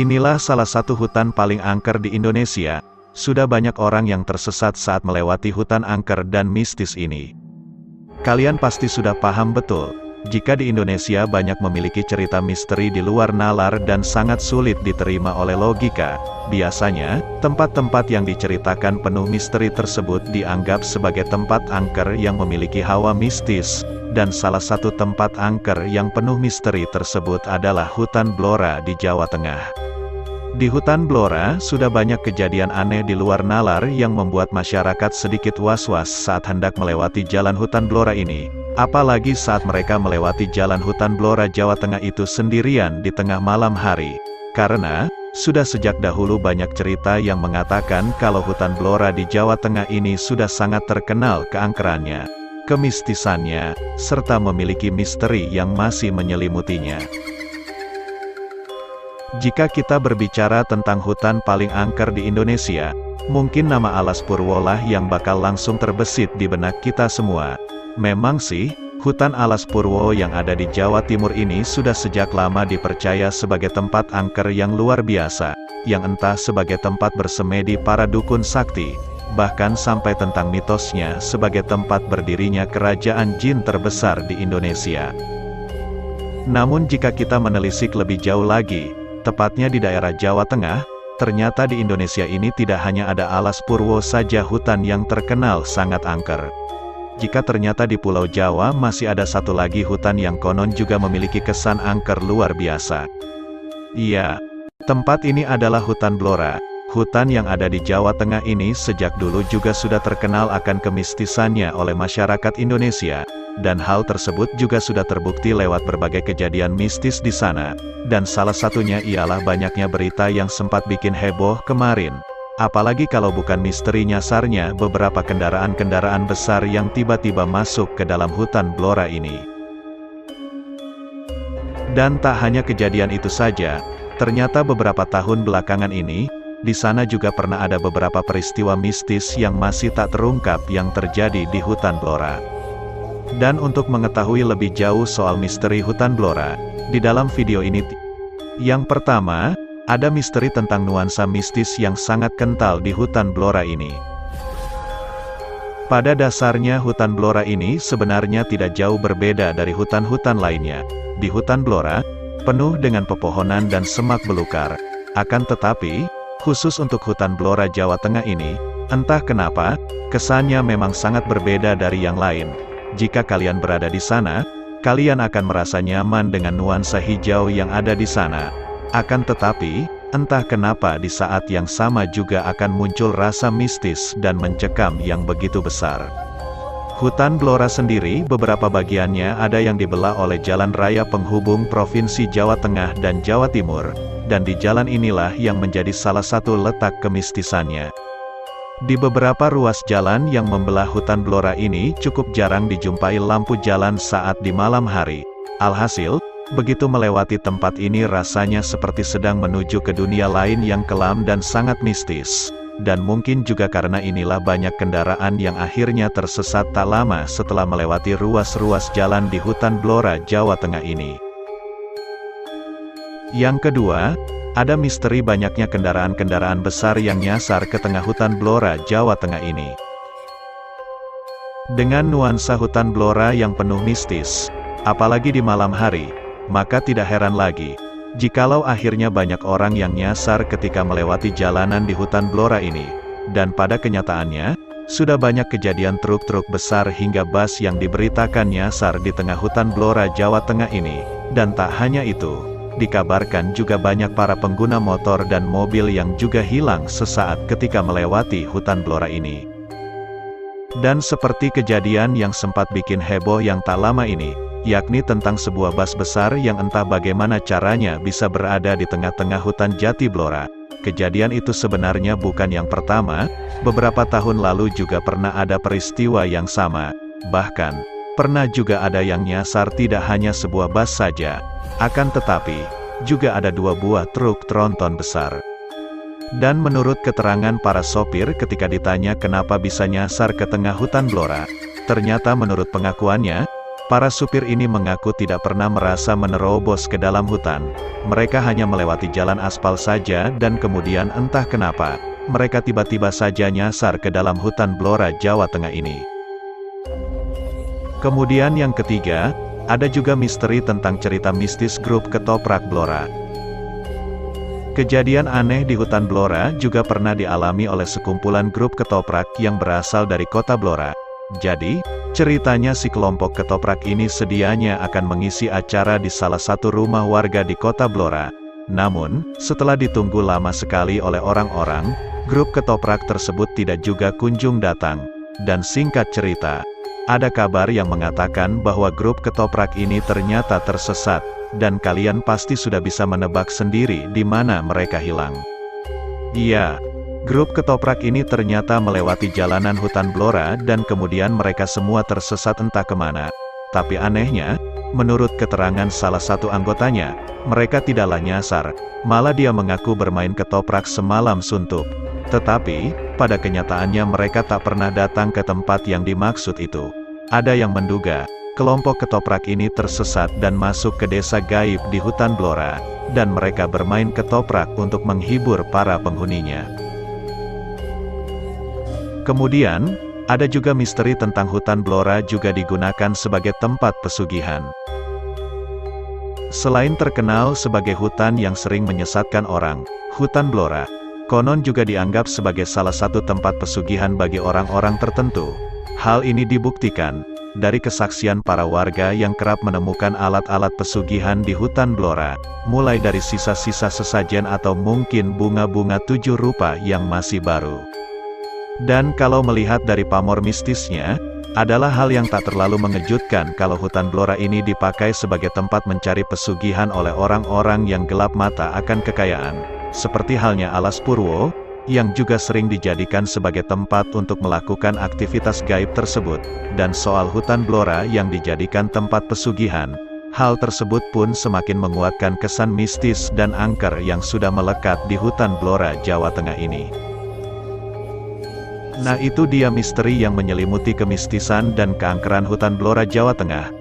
Inilah salah satu hutan paling angker di Indonesia. Sudah banyak orang yang tersesat saat melewati hutan angker dan mistis ini. Kalian pasti sudah paham betul, jika di Indonesia banyak memiliki cerita misteri di luar nalar dan sangat sulit diterima oleh logika. Biasanya, tempat-tempat yang diceritakan penuh misteri tersebut dianggap sebagai tempat angker yang memiliki hawa mistis, dan salah satu tempat angker yang penuh misteri tersebut adalah hutan Blora di Jawa Tengah. Di hutan Blora, sudah banyak kejadian aneh di luar nalar yang membuat masyarakat sedikit was-was saat hendak melewati jalan hutan Blora ini. Apalagi saat mereka melewati jalan hutan Blora Jawa Tengah itu sendirian di tengah malam hari. Karena, sudah sejak dahulu banyak cerita yang mengatakan kalau hutan Blora di Jawa Tengah ini sudah sangat terkenal keangkerannya, kemistisannya, serta memiliki misteri yang masih menyelimutinya. Jika kita berbicara tentang hutan paling angker di Indonesia, mungkin nama Alas Purwo lah yang bakal langsung terbesit di benak kita semua. Memang sih, hutan Alas Purwo yang ada di Jawa Timur ini sudah sejak lama dipercaya sebagai tempat angker yang luar biasa, yang entah sebagai tempat bersemedi para dukun sakti, bahkan sampai tentang mitosnya sebagai tempat berdirinya kerajaan jin terbesar di Indonesia. Namun jika kita menelisik lebih jauh lagi, tepatnya di daerah Jawa Tengah, ternyata di Indonesia ini tidak hanya ada Alas Purwo saja hutan yang terkenal sangat angker. Jika ternyata di Pulau Jawa masih ada satu lagi hutan yang konon juga memiliki kesan angker luar biasa. Iya, tempat ini adalah hutan Blora. Hutan yang ada di Jawa Tengah ini sejak dulu juga sudah terkenal akan kemistisannya oleh masyarakat Indonesia, dan hal tersebut juga sudah terbukti lewat berbagai kejadian mistis di sana, dan salah satunya ialah banyaknya berita yang sempat bikin heboh kemarin. Apalagi kalau bukan misteri nyasarnya beberapa kendaraan-kendaraan besar yang tiba-tiba masuk ke dalam hutan Blora ini. Dan tak hanya kejadian itu saja, ternyata beberapa tahun belakangan ini, di sana juga pernah ada beberapa peristiwa mistis yang masih tak terungkap yang terjadi di hutan Blora. Dan untuk mengetahui lebih jauh soal misteri hutan Blora, di dalam video ini, yang pertama, ada misteri tentang nuansa mistis yang sangat kental di hutan Blora ini. Pada dasarnya hutan Blora ini sebenarnya tidak jauh berbeda dari hutan-hutan lainnya. Di hutan Blora, penuh dengan pepohonan dan semak belukar. Akan tetapi, khusus untuk hutan Blora Jawa Tengah ini, entah kenapa, kesannya memang sangat berbeda dari yang lain. Jika kalian berada di sana, kalian akan merasa nyaman dengan nuansa hijau yang ada di sana. Akan tetapi, entah kenapa di saat yang sama juga akan muncul rasa mistis dan mencekam yang begitu besar. Hutan Blora sendiri beberapa bagiannya ada yang dibelah oleh jalan raya penghubung Provinsi Jawa Tengah dan Jawa Timur, dan di jalan inilah yang menjadi salah satu letak kemistisannya. Di beberapa ruas jalan yang membelah hutan Blora ini cukup jarang dijumpai lampu jalan saat di malam hari. Alhasil, begitu melewati tempat ini rasanya seperti sedang menuju ke dunia lain yang kelam dan sangat mistis. Dan mungkin juga karena inilah banyak kendaraan yang akhirnya tersesat tak lama setelah melewati ruas-ruas jalan di hutan Blora Jawa Tengah ini. Yang kedua, ada misteri banyaknya kendaraan-kendaraan besar yang nyasar ke tengah hutan Blora Jawa Tengah ini. Dengan nuansa hutan Blora yang penuh mistis, apalagi di malam hari, maka tidak heran lagi, jikalau akhirnya banyak orang yang nyasar ketika melewati jalanan di hutan Blora ini. Dan pada kenyataannya, sudah banyak kejadian truk-truk besar hingga bus yang diberitakan nyasar di tengah hutan Blora Jawa Tengah ini. Dan tak hanya itu, dikabarkan juga banyak para pengguna motor dan mobil yang juga hilang sesaat ketika melewati hutan Blora ini. Dan seperti kejadian yang sempat bikin heboh yang tak lama ini, yakni tentang sebuah bus besar yang entah bagaimana caranya bisa berada di tengah-tengah hutan jati Blora. Kejadian itu sebenarnya bukan yang pertama, beberapa tahun lalu juga pernah ada peristiwa yang sama. Bahkan, pernah juga ada yang nyasar tidak hanya sebuah bus saja, akan tetapi, juga ada 2 buah truk tronton besar. Dan menurut keterangan para sopir ketika ditanya kenapa bisa nyasar ke tengah hutan Blora, ternyata menurut pengakuannya, Para supir ini mengaku tidak pernah merasa menerobos ke dalam hutan. Mereka hanya melewati jalan aspal saja dan kemudian entah kenapa, mereka tiba-tiba saja nyasar ke dalam hutan Blora, Jawa Tengah ini. Kemudian yang ketiga, ada juga misteri tentang cerita mistis grup ketoprak Blora. Kejadian aneh di hutan Blora juga pernah dialami oleh sekumpulan grup ketoprak yang berasal dari kota Blora. Jadi, ceritanya si kelompok ketoprak ini sedianya akan mengisi acara di salah satu rumah warga di kota Blora. Namun, setelah ditunggu lama sekali oleh orang-orang, grup ketoprak tersebut tidak juga kunjung datang. Dan singkat cerita, ada kabar yang mengatakan bahwa grup ketoprak ini ternyata tersesat, dan kalian pasti sudah bisa menebak sendiri di mana mereka hilang. Iya, grup ketoprak ini ternyata melewati jalanan hutan Blora dan kemudian mereka semua tersesat entah kemana. Tapi anehnya, menurut keterangan salah satu anggotanya, mereka tidaklah nyasar, malah dia mengaku bermain ketoprak semalam suntuk. Tetapi, pada kenyataannya mereka tak pernah datang ke tempat yang dimaksud itu. Ada yang menduga, kelompok ketoprak ini tersesat dan masuk ke desa gaib di hutan Blora, dan mereka bermain ketoprak untuk menghibur para penghuninya. Kemudian, ada juga misteri tentang hutan Blora juga digunakan sebagai tempat pesugihan. Selain terkenal sebagai hutan yang sering menyesatkan orang, hutan Blora konon juga dianggap sebagai salah satu tempat pesugihan bagi orang-orang tertentu. Hal ini dibuktikan dari kesaksian para warga yang kerap menemukan alat-alat pesugihan di hutan Blora, mulai dari sisa-sisa sesajen atau mungkin bunga-bunga 7 rupa yang masih baru. Dan kalau melihat dari pamor mistisnya, adalah hal yang tak terlalu mengejutkan kalau hutan Blora ini dipakai sebagai tempat mencari pesugihan oleh orang-orang yang gelap mata akan kekayaan. Seperti halnya Alas Purwo, yang juga sering dijadikan sebagai tempat untuk melakukan aktivitas gaib tersebut, dan soal hutan Blora yang dijadikan tempat pesugihan. Hal tersebut pun semakin menguatkan kesan mistis dan angker yang sudah melekat di hutan Blora, Jawa Tengah ini. Nah, itu dia misteri yang menyelimuti kemistisan dan keangkeran hutan Blora, Jawa Tengah.